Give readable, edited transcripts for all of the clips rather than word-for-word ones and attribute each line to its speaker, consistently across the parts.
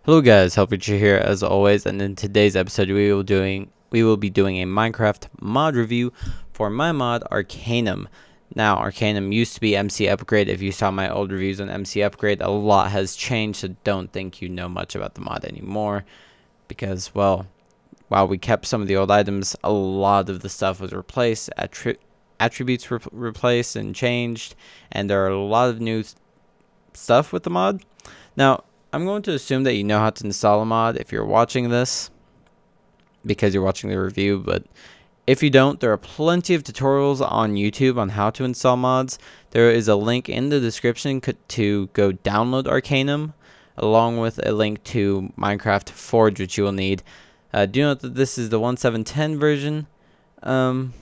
Speaker 1: Hello guys, Helpfeature here as always, and in today's episode we will be doing a Minecraft mod review for my mod Arcanum. Now Arcanum used to be MC Upgrade. If you saw my old reviews on MC Upgrade, a lot has changed, so don't think you know much about the mod anymore, because well, while we kept some of the old items, a lot of the stuff was replaced, attributes were replaced and changed, and there are a lot of new stuff with the mod. Now I'm going to assume that you know how to install a mod if you're watching this, because you're watching the review, but if you don't, there are plenty of tutorials on YouTube on how to install mods. There is a link in the description to go download Arcanum, along with a link to Minecraft Forge, which you will need. Do note that this is the 1.7.10 version, and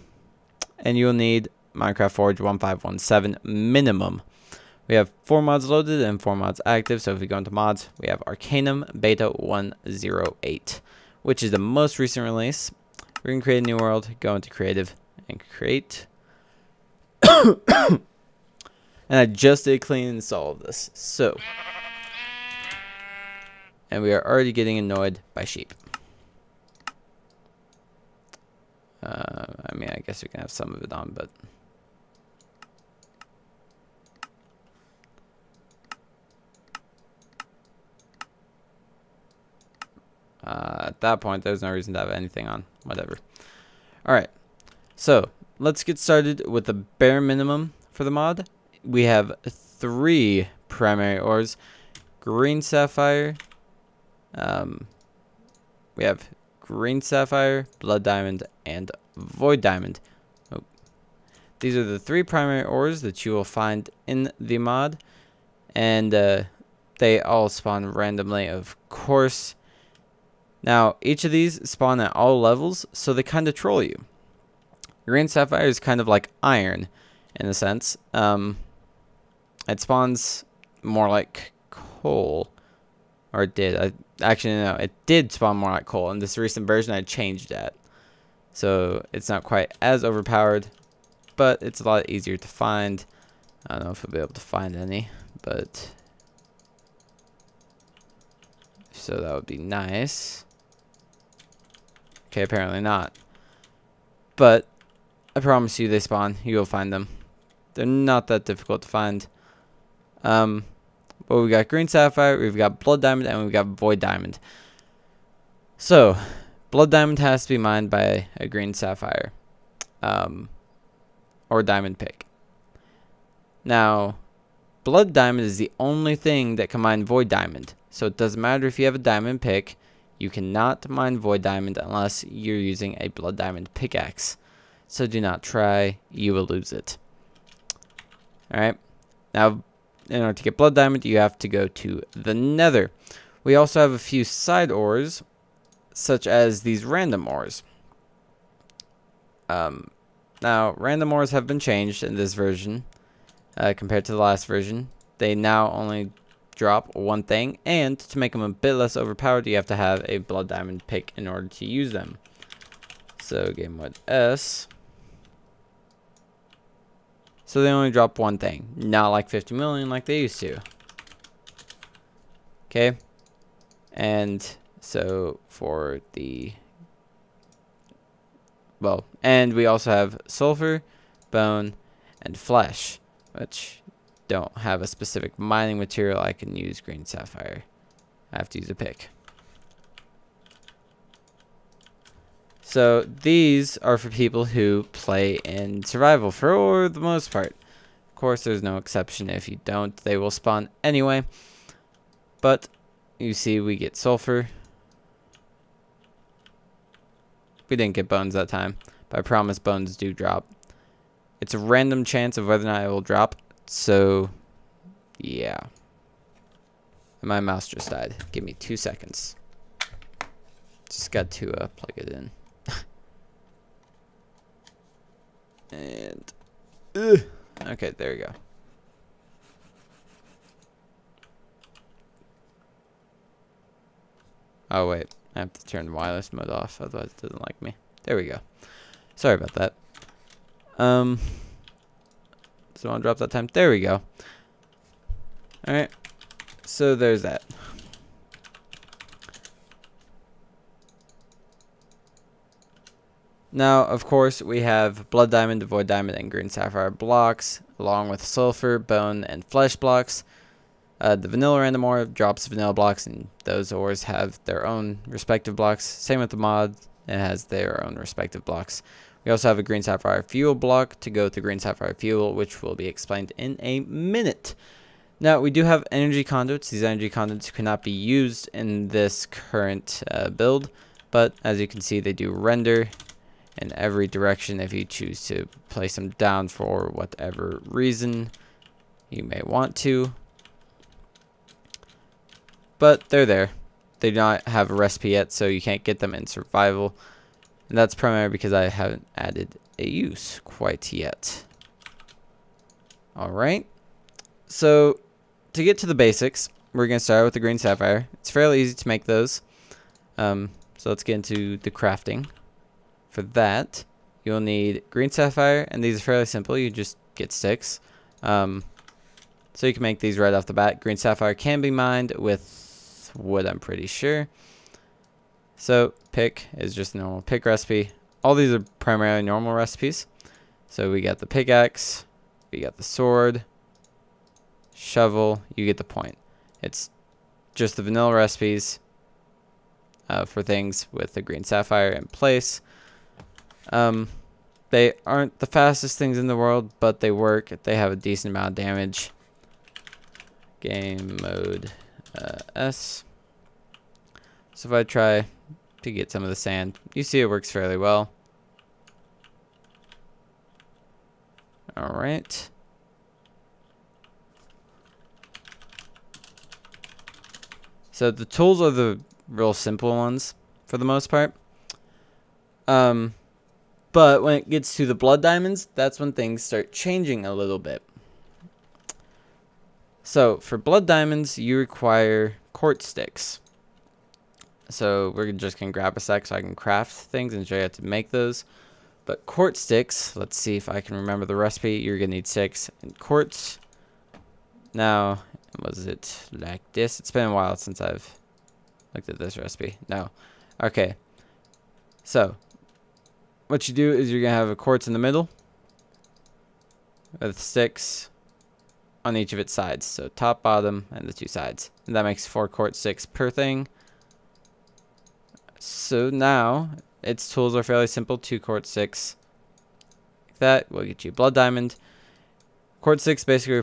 Speaker 1: you will need Minecraft Forge 1.5.1.7 minimum. We have 4 mods loaded and 4 mods active, so if we go into mods, we have Arcanum Beta 1.08, which is the most recent release. We're going to create a new world, go into creative, and create. And I just did clean install of this, so. And we are already getting annoyed by sheep. I mean, I guess we can have some of it on, but. At that point, there's no reason to have anything on. Whatever. Alright. So, let's get started with the bare minimum for the mod. We have 3 primary ores. Green sapphire. We have green sapphire, blood diamond, and void diamond. Oh. These are the 3 primary ores that you will find in the mod. And they all spawn randomly, of course. Now, each of these spawn at all levels, so they kind of troll you. Green sapphire is kind of like iron, in a sense. It spawns more like coal. Or it did. Actually, no, it did spawn more like coal. In this recent version, I changed that. So, it's not quite as overpowered, but it's a lot easier to find. I don't know if we'll be able to find any, but. So, that would be nice. Okay, apparently not. But I promise you they spawn. You will find them. They're not that difficult to find. But we got green sapphire, we've got blood diamond, and we've got void diamond. So, blood diamond has to be mined by a green sapphire. Or diamond pick. Now, blood diamond is the only thing that can mine void diamond. So it doesn't matter if you have a diamond pick. You cannot mine void diamond unless you're using a blood diamond pickaxe. So do not try, you will lose it. Alright, now in order to get blood diamond, you have to go to the nether. We also have a few side ores, such as these random ores. Now, random ores have been changed in this version compared to the last version. They now only drop one thing, and to make them a bit less overpowered, you have to have a blood diamond pick in order to use them. So game mode S. So they only drop one thing, not like 50 million like they used to. Okay, and so for the and we also have sulfur, bone, and flesh, which don't have a specific mining material. I can use green sapphire. I have to use a pick. So these are for people who play in survival for the most part. Of course, there's no exception. If you don't, they will spawn anyway. But you see, we get sulfur. We didn't get bones that time, but I promise bones do drop. It's a random chance of whether or not it will drop. So, yeah. And my mouse just died. Give me 2 seconds. Just got to plug it in. And, okay, there we go. Oh, wait. I have to turn wireless mode off, otherwise it doesn't like me. There we go. Sorry about that. So I'll drop that time. There we go. Alright. So there's that. Now, of course, we have blood diamond, void diamond, and green sapphire blocks, along with sulfur, bone, and flesh blocks. The vanilla random ore drops vanilla blocks, and those ores have their own respective blocks. Same with the mod, it has their own respective blocks. We also have a green sapphire fuel block to go with the green sapphire fuel, which will be explained in a minute. Now, we do have energy conduits. These energy conduits cannot be used in this current build, but as you can see, they do render in every direction if you choose to place them down for whatever reason you may want to. But they're there. They do not have a recipe yet, so you can't get them in survival. And that's primarily because I haven't added a use quite yet. Alright. So, to get to the basics, we're going to start with the green sapphire. It's fairly easy to make those. So let's get into the crafting. For that, you'll need green sapphire, and these are fairly simple. You just get sticks. So you can make these right off the bat. Green sapphire can be mined with wood, I'm pretty sure. So pick is just a normal pick recipe. All these are primarily normal recipes. So we got the pickaxe, we got the sword, shovel, you get the point. It's just the vanilla recipes for things with the green sapphire in place. They aren't the fastest things in the world, but they work. They have a decent amount of damage. Game mode S. So if I try to get some of the sand, you see it works fairly well. Alright. So the tools are the real simple ones for the most part. But when it gets to the blood diamonds, that's when things start changing a little bit. So for blood diamonds, you require quartz sticks. So we're just going to grab a sec so I can craft things and show you how to make those. But quartz sticks, let's see if I can remember the recipe. You're going to need 6 in quartz. Now, was it like this? It's been a while since I've looked at this recipe. No. Okay. So, what you do is you're going to have a quartz in the middle with sticks on each of its sides. So top, bottom, and the 2 sides. And that makes 4 quartz sticks per thing. So now, its tools are fairly simple. 2 quartz sticks. Like that will get you blood diamond. Quartz sticks basically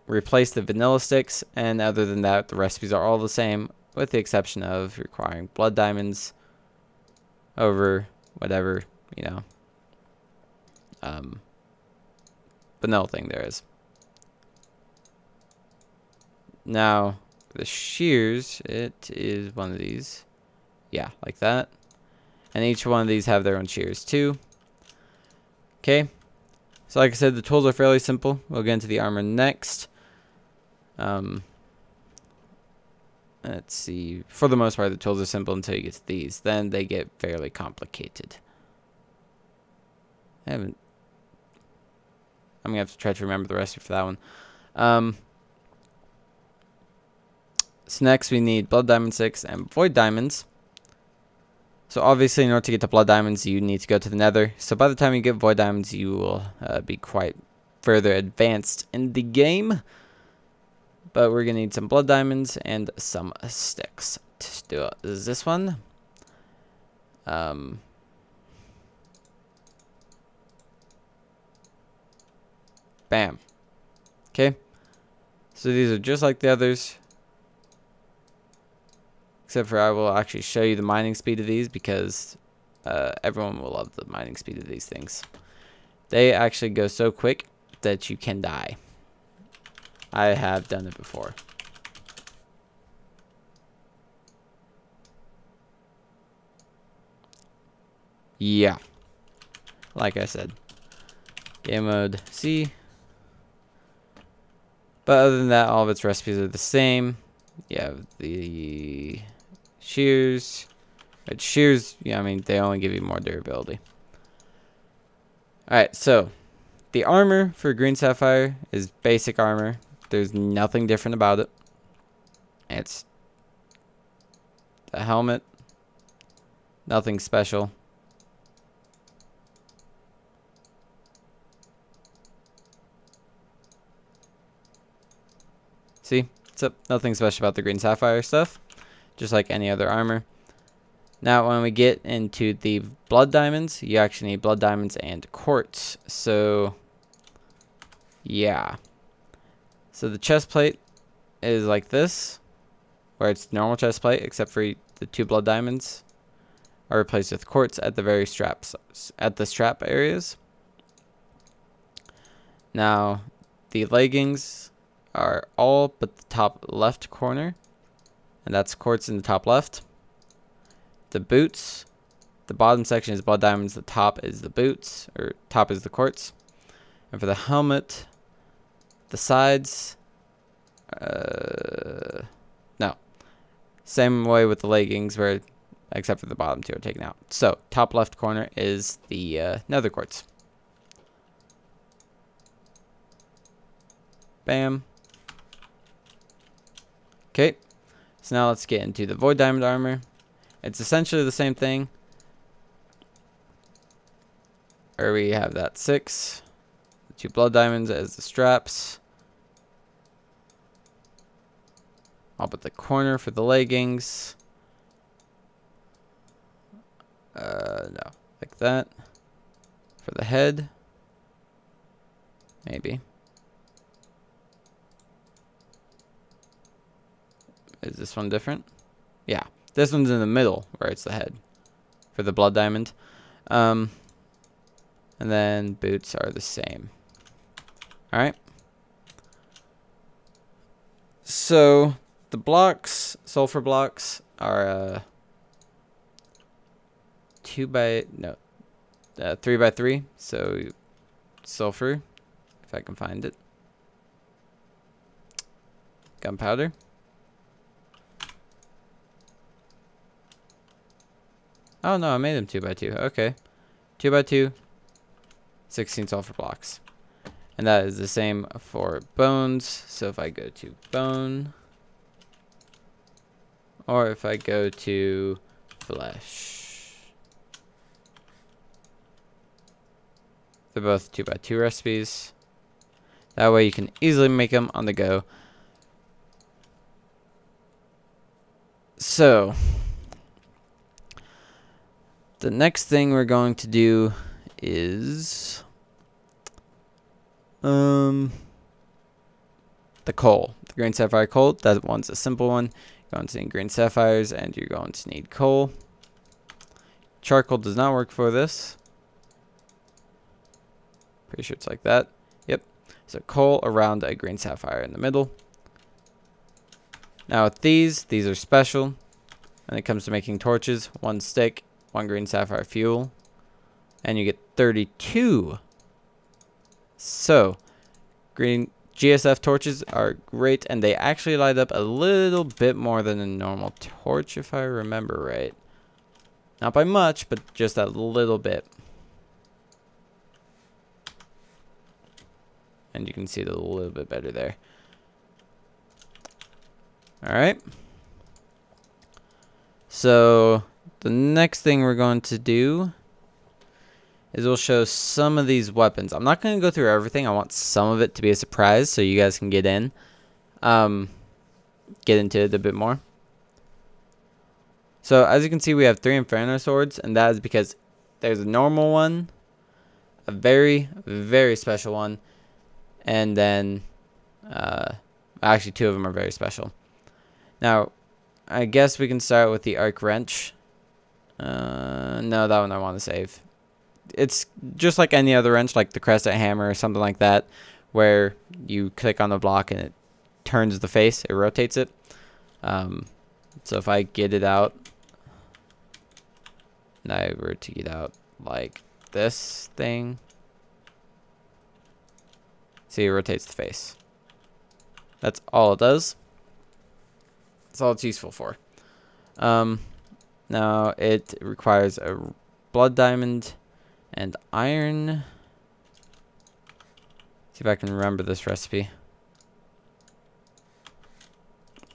Speaker 1: replace the vanilla sticks. And other than that, the recipes are all the same, with the exception of requiring blood diamonds over whatever, you know, vanilla thing there is. Now, the shears, it is one of these. Yeah, like that. And each one of these have their own shears too. Okay. So like I said, the tools are fairly simple. We'll get into the armor next. Let's see. For the most part, the tools are simple until you get to these. Then they get fairly complicated. I'm going to have to try to remember the recipe for that one. So next we need blood diamond 6 and void diamonds. So obviously in order to get to blood diamonds you need to go to the nether. So by the time you get void diamonds you will be quite further advanced in the game. But we're going to need some blood diamonds and some sticks to do it. This is this one. Bam. Okay. So these are just like the others. Except for I will actually show you the mining speed of these because everyone will love the mining speed of these things. They actually go so quick that you can die. I have done it before. Yeah. Like I said. Game mode C. But other than that, all of its recipes are the same. You have the shears. But shears, yeah, I mean, they only give you more durability. Alright, so the armor for green sapphire is basic armor. There's nothing different about it. It's the helmet. Nothing special. See? So nothing special about the green sapphire stuff. Just like any other armor. Now, when we get into the blood diamonds, you actually need blood diamonds and quartz. So, yeah. So the chest plate is like this, where it's normal chest plate, except for the 2 blood diamonds are replaced with quartz at the very strap areas. Now, the leggings are all but the top left corner, and that's quartz in the top left. The boots, the bottom section is blood diamonds, the top is the boots, or top is the quartz. And for the helmet, the sides, no. Same way with the leggings, where except for the bottom 2 are taken out. So, top left corner is the nether quartz. Bam. Okay, so now let's get into the void diamond armor. It's essentially the same thing. Where we have that 6, the 2 blood diamonds as the straps. All but the corner for the leggings. No, like that. For the head, maybe. Is this one different? Yeah. This one's in the middle, where it's the head for the blood diamond. And then boots are the same. Alright. So, the blocks, sulfur blocks, are 3 by 3. So, sulfur, if I can find it. Gunpowder. Oh no, I made them 2 by 2. Okay. 2 by 2, 16 sulfur blocks. And that is the same for bones. So if I go to bone, or if I go to flesh, they're both 2 by 2 recipes. That way you can easily make them on the go. So, the next thing we're going to do is the coal. The green sapphire coal. That one's a simple one. You're going to need green sapphires and you're going to need coal. Charcoal does not work for this. Pretty sure it's like that. Yep. So coal around a green sapphire in the middle. Now with these are special. When it comes to making torches, 1 stick, 1 green sapphire fuel, and you get 32. So, green GSF torches are great, and they actually light up a little bit more than a normal torch, if I remember right. Not by much, but just a little bit. And you can see it a little bit better there. Alright. So, the next thing we're going to do is we'll show some of these weapons. I'm not going to go through everything. I want some of it to be a surprise so you guys can get into it a bit more. So, as you can see, we have 3 Inferno swords, and that is because there's a normal one, a very, very special one, and then actually 2 of them are very special. Now, I guess we can start with the arc wrench. No, that one I want to save. It's just like any other wrench, like the crescent hammer or something like that, where you click on the block and it turns the face, it rotates it. So if I get it out, and I were to get out like this thing, see, it rotates the face. That's all it does. That's all it's useful for. Now it requires a blood diamond and iron. See if I can remember this recipe.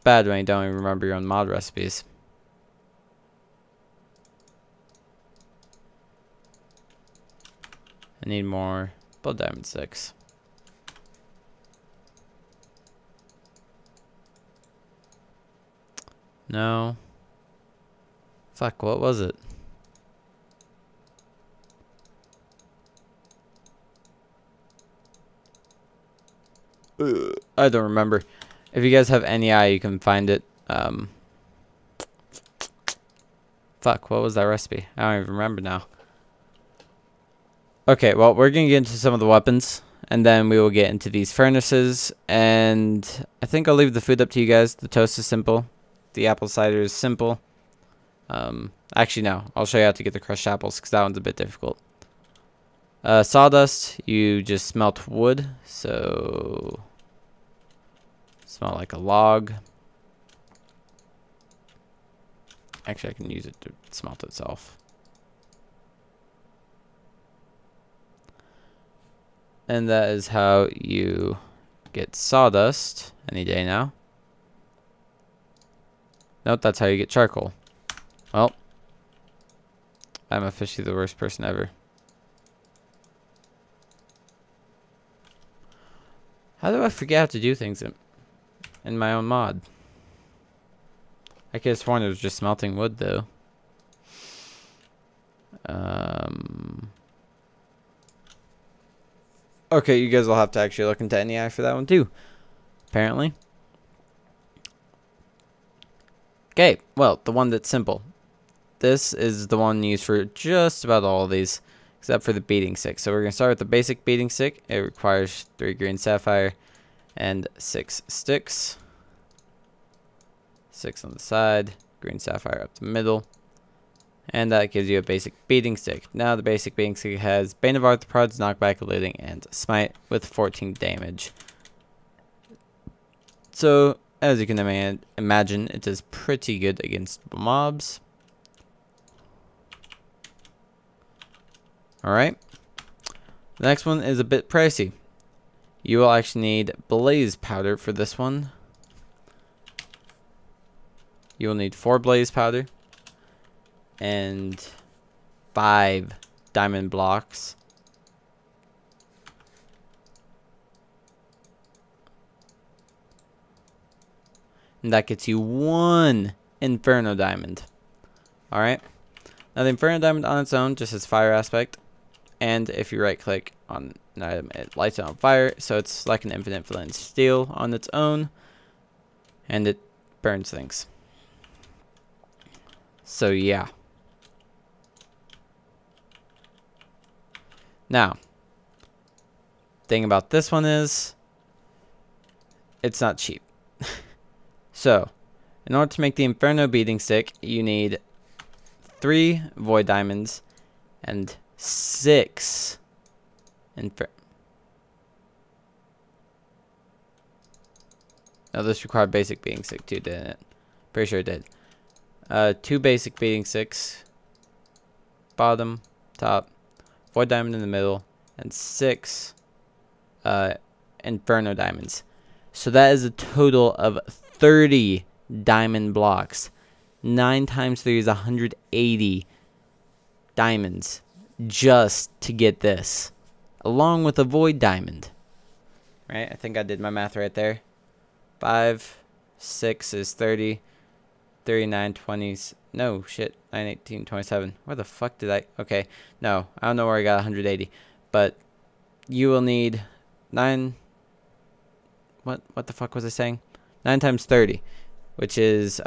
Speaker 1: Bad when you don't even remember your own mod recipes. I need more blood diamond 6. No. Fuck, what was it? I don't remember. If you guys have any eye, you can find it. Fuck, what was that recipe? I don't even remember now. Okay, well, we're going to get into some of the weapons, and then we will get into these furnaces, and I think I'll leave the food up to you guys. The toast is simple. The apple cider is simple. Actually, no. I'll show you how to get the crushed apples, because that one's a bit difficult. Sawdust, you just smelt wood, so smell like a log. Actually, I can use it to smelt itself. And that is how you get sawdust any day now. Nope, that's how you get charcoal. Well, I'm officially the worst person ever. How do I forget how to do things in my own mod? I could have sworn it was just smelting wood, though. Okay, you guys will have to actually look into NEI for that one, too. Apparently. Okay, well, the one that's simple. This is the one used for just about all of these, except for the beating stick. So we're going to start with the basic beating stick. It requires 3 green sapphire and 6 sticks. 6 on the side, green sapphire up the middle, and that gives you a basic beating stick. Now the basic beating stick has Bane of Arthropods, Knockback, Eluding, and Smite with 14 damage. So as you can imagine, it is pretty good against mobs. Alright, the next one is a bit pricey. You will actually need blaze powder for this one. You will need 4 blaze powder and 5 diamond blocks. And that gets you 1 Inferno Diamond. Alright. Now the Inferno Diamond on its own just has fire aspect. And if you right click on an item, it lights it on fire. So it's like an infinite flint and steel on its own. And it burns things. So yeah. Now, thing about this one is it's not cheap. So, in order to make the Inferno beating stick, you need 3 void diamonds and 6 Now this required basic beating stick too, didn't it? Pretty sure it did. 2 basic beating sticks, bottom, top, void diamond in the middle, and 6 Inferno diamonds. So that is a total of 30 diamond blocks. 9 times 3 is 180 diamonds just to get this, along with a void diamond. Right? I think I did my math right there. 5, 6 is 30. 39, 20s. No, shit. 9, 18, 27. Where the fuck did I? Okay. No, I don't know where I got 180. But you will need 9. What the fuck was I saying? 9 times 30, which is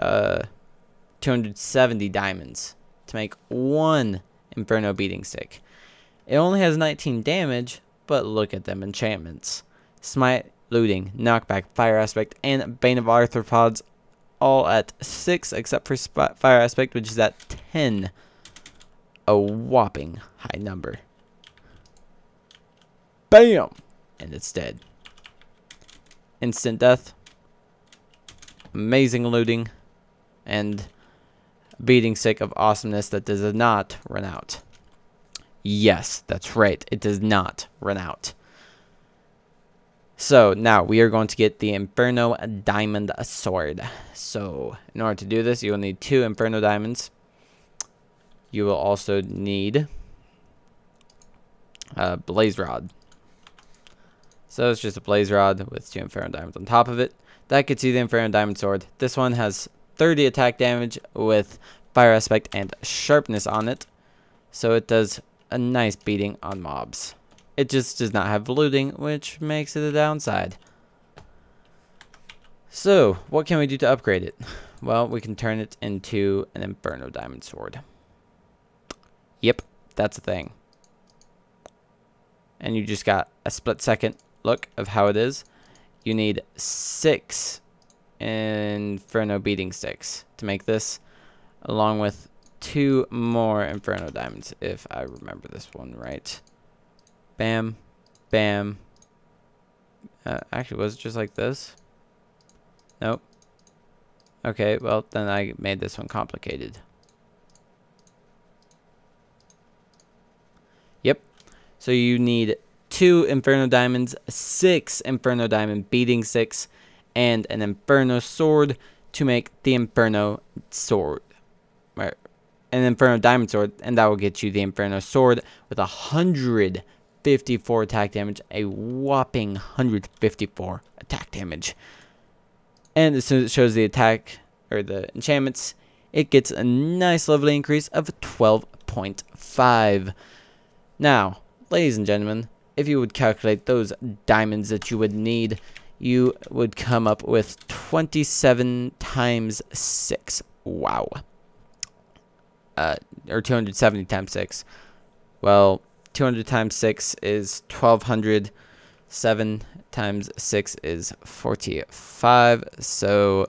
Speaker 1: 270 diamonds to make 1 Inferno beating stick. It only has 19 damage, but look at them enchantments. Smite, Looting, Knockback, Fire Aspect, and Bane of Arthropods all at 6, except for Fire Aspect, which is at 10. A whopping high number. Bam! And it's dead. Instant death. Amazing looting. And beating stick of awesomeness that does not run out. Yes, that's right. It does not run out. So now we are going to get the Inferno Diamond Sword. So in order to do this, you will need 2 Inferno Diamonds. You will also need a Blaze Rod. So it's just a Blaze Rod with 2 Inferno Diamonds on top of it. That gets you the Inferno Diamond Sword. This one has 30 attack damage with fire aspect and sharpness on it. So it does a nice beating on mobs. It just does not have looting, which makes it a downside. So, what can we do to upgrade it? Well, we can turn it into an Inferno Diamond Sword. Yep, that's a thing. And you just got a split-second look of how it is. You need 6 Inferno Beating Sticks to make this, along with 2 more Inferno Diamonds, if I remember this one right. Bam, bam. Actually, was it just like this? Nope. Okay, well, then I made this one complicated. Yep. So you need 2 Inferno Diamonds, 6 Inferno Diamond Beating Sticks, and an Inferno Sword to make the Inferno Sword. Right. An Inferno Diamond Sword, and that will get you the Inferno Sword with 154 attack damage, a whopping 154 attack damage. And as soon as it shows the attack, or the enchantments, it gets a nice level increase of 12.5. Now, ladies and gentlemen, if you would calculate those diamonds that you would need, you would come up with 27 times 6. Wow. Or 270 times 6. Well, 200 times 6 is 1200. 7 times 6 is 45. So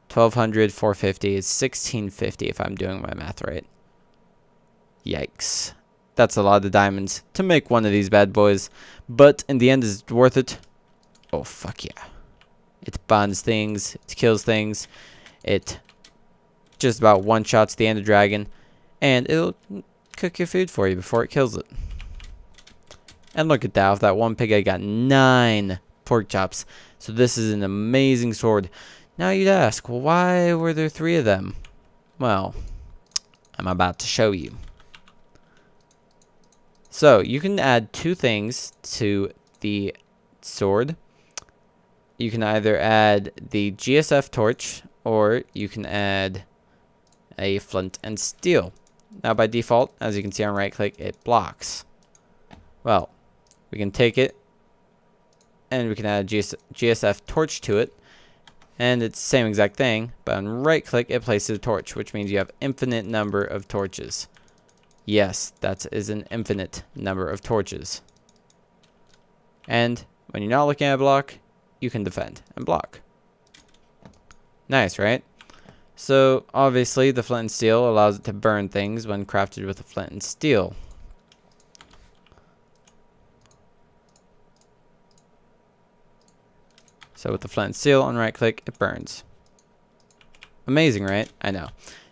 Speaker 1: 1200, 450 is 1650 if I'm doing my math right. Yikes. That's a lot of diamonds to make one of these bad boys. But in the end, is it worth it? Oh, fuck yeah. It bonds things. It kills things. It just about one-shots the Ender Dragon. And it'll cook your food for you before it kills it. And look at that. With that one pig, I got 9 pork chops. So this is an amazing sword. Now you'd ask, well, why were there 3 of them? Well, I'm about to show you. So you can add 2 things to the sword. You can either add the GSF torch, or you can add a flint and steel. Now by default, as you can see on right click, it blocks. Well, we can take it and we can add a GSF torch to it, and it's the same exact thing, but on right click it places a torch, which means you have infinite number of torches. Yes, that is an infinite number of torches. And when you're not looking at a block, you can defend and block. Nice, right? So obviously the flint and steel allows it to burn things when crafted with a flint and steel. So with the flint and steel on right click, it burns. Amazing, right? I know.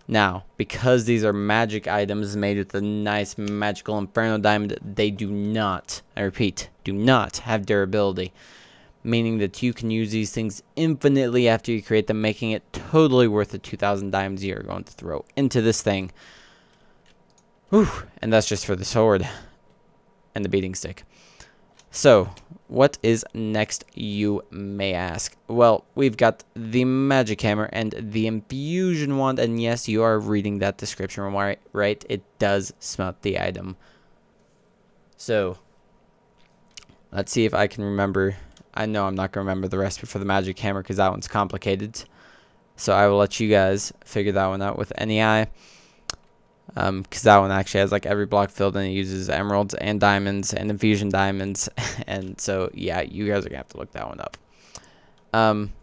Speaker 1: Now, because these are magic items made with a nice magical Inferno Diamond, they do not, I repeat, do not have durability. Meaning that you can use these things infinitely after you create them, making it totally worth the 2,000 diamonds you're going to throw into this thing. Whew, and that's just for the sword and the beating stick. So, what is next, you may ask? Well, we've got the magic hammer and the infusion wand, and yes, you are reading that description right. It does smelt the item. So, let's see if I can remember. I know I'm not going to remember the recipe for the magic hammer because that one's complicated. So I will let you guys figure that one out with NEI. Because that one actually has like every block filled and it uses emeralds and diamonds and infusion diamonds. And so, yeah, you guys are going to have to look that one up.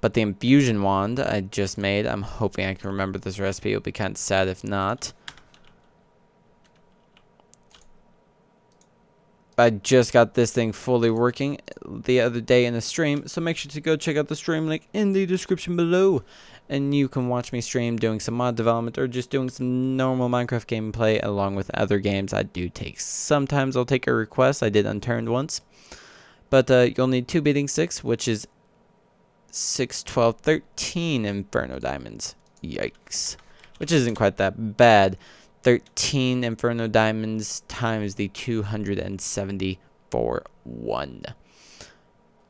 Speaker 1: But the infusion wand I just made, I'm hoping I can remember this recipe. It'll be kind of sad if not. I just got this thing fully working the other day in a stream, so make sure to go check out the stream link in the description below, and you can watch me stream doing some mod development or just doing some normal Minecraft gameplay along with other games. I do take, sometimes I'll take a request. I did Unturned once, but you'll need 2 beating sticks, which is 6, 12, 13 Inferno Diamonds. Yikes. Which isn't quite that bad. 13 Inferno Diamonds times the 274 1.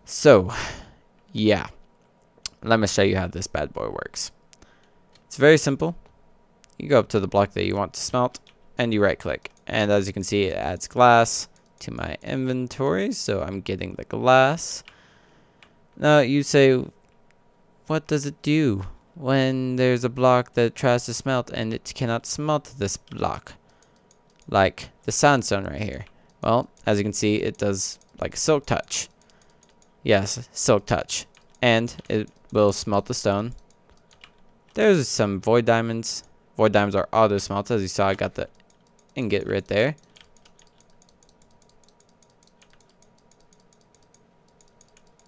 Speaker 1: So, yeah. Let me show you how this bad boy works. It's very simple. You go up to the block that you want to smelt, and you right click. And as you can see, it adds glass to my inventory, so I'm getting the glass. Now you say, what does it do when there's a block that tries to smelt and it cannot smelt this block? Like the sandstone right here. Well, as you can see, it does like silk touch. Yes, silk touch. And it will smelt the stone. There's some void diamonds. Void diamonds are auto smelt. As you saw, I got the ingot right there.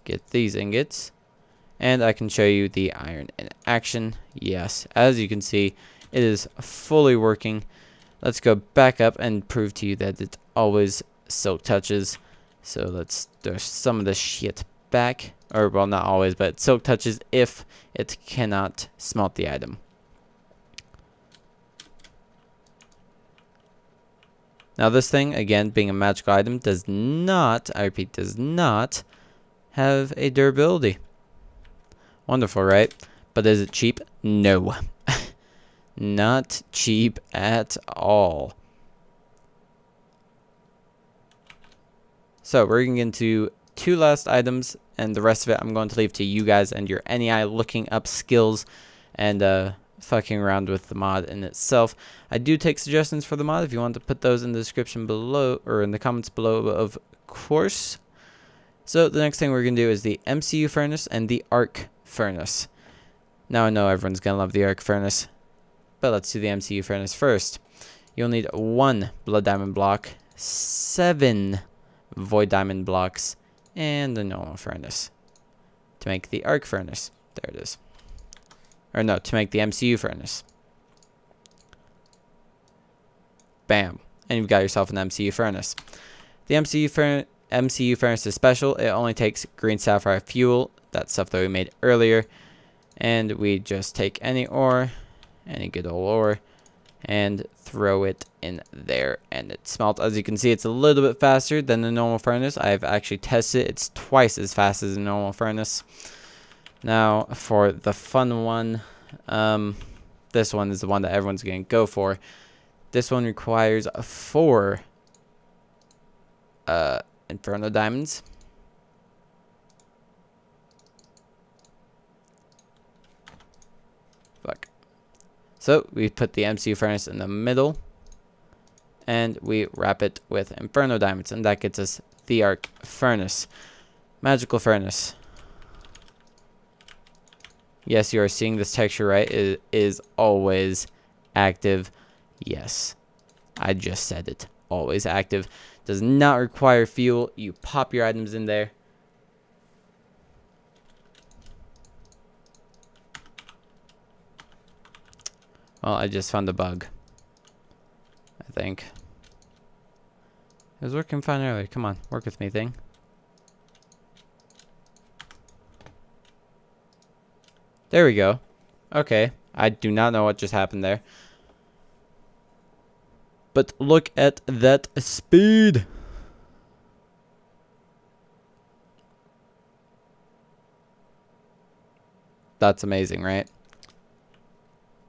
Speaker 1: Get these ingots. And I can show you the iron in action. Yes, as you can see, it is fully working. Let's go back up and prove to you that it always silk touches. So let's throw some of the shit back. Or, well, not always, but silk touches if it cannot smelt the item. Now this thing, again, being a magical item, does not, I repeat, does not have a durability. Wonderful, right? But is it cheap? No. Not cheap at all. So we're going to get into 2 last items, and the rest of it I'm going to leave to you guys and your NEI looking up skills and fucking around with the mod in itself. I do take suggestions for the mod if you want to put those in the description below, or in the comments below, of course. So the next thing we're going to do is the MCU furnace and the arc furnace. Now I know everyone's going to love the arc furnace, but let's do the MCU furnace first. You'll need 1 blood diamond block, 7 void diamond blocks, and a normal furnace to make the arc furnace. There it is. Or no, to make the MCU furnace. Bam. And you've got yourself an MCU furnace. The MCU furnace is special. It only takes green sapphire fuel, that stuff that we made earlier. And we just take any ore, any good old ore, and throw it in there, and it smelts. As you can see, it's a little bit faster than the normal furnace. I've actually tested it. It's twice as fast as a normal furnace. Now for the fun one, this one is the one that everyone's going to go for. This one requires 4 Inferno diamonds. Fuck. So we put the MCU furnace in the middle, and we wrap it with Inferno diamonds, and that gets us the arc furnace. Magical furnace. Yes, you are seeing this texture right. It is always active. Yes, I just said it. Always active. Does not require fuel. You pop your items in there. Well, I just found a bug, I think. It was working fine earlier. Come on, work with me, thing. There we go. Okay, I do not know what just happened there. But look at that speed. That's amazing, right?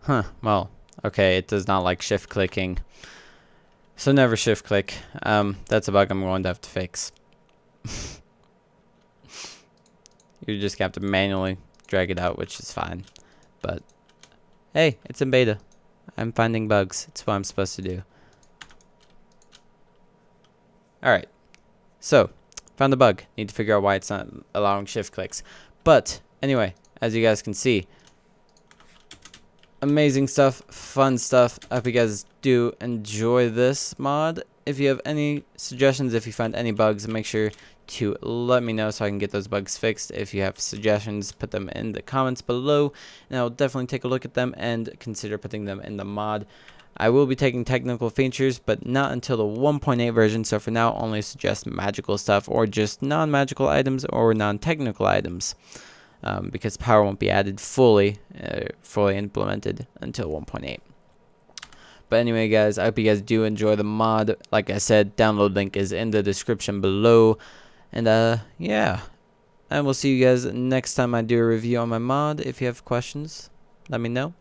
Speaker 1: Huh, well, okay, it does not like shift clicking. So never shift click. That's a bug I'm going to have to fix. You're just going to have to manually drag it out, which is fine. But, hey, it's in beta. I'm finding bugs. It's what I'm supposed to do. Alright, so, found the bug. Need to figure out why it's not allowing shift clicks. But, anyway, as you guys can see, amazing stuff, fun stuff. I hope you guys do enjoy this mod. If you have any suggestions, if you find any bugs, make sure to let me know so I can get those bugs fixed. If you have suggestions, put them in the comments below, and I'll definitely take a look at them and consider putting them in the mod. I will be taking technical features, but not until the 1.8 version, so for now only suggest magical stuff or just non-magical items or non-technical items. Because power won't be added fully implemented until 1.8. But anyway, guys, I hope you guys do enjoy the mod. Like I said, download link is in the description below. And yeah, and we'll see you guys next time I do a review on my mod. If you have questions, let me know.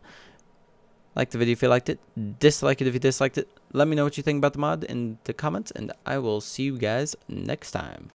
Speaker 1: Like the video if you liked it. Dislike it if you disliked it. Let me know what you think about the mod in the comments, and I will see you guys next time.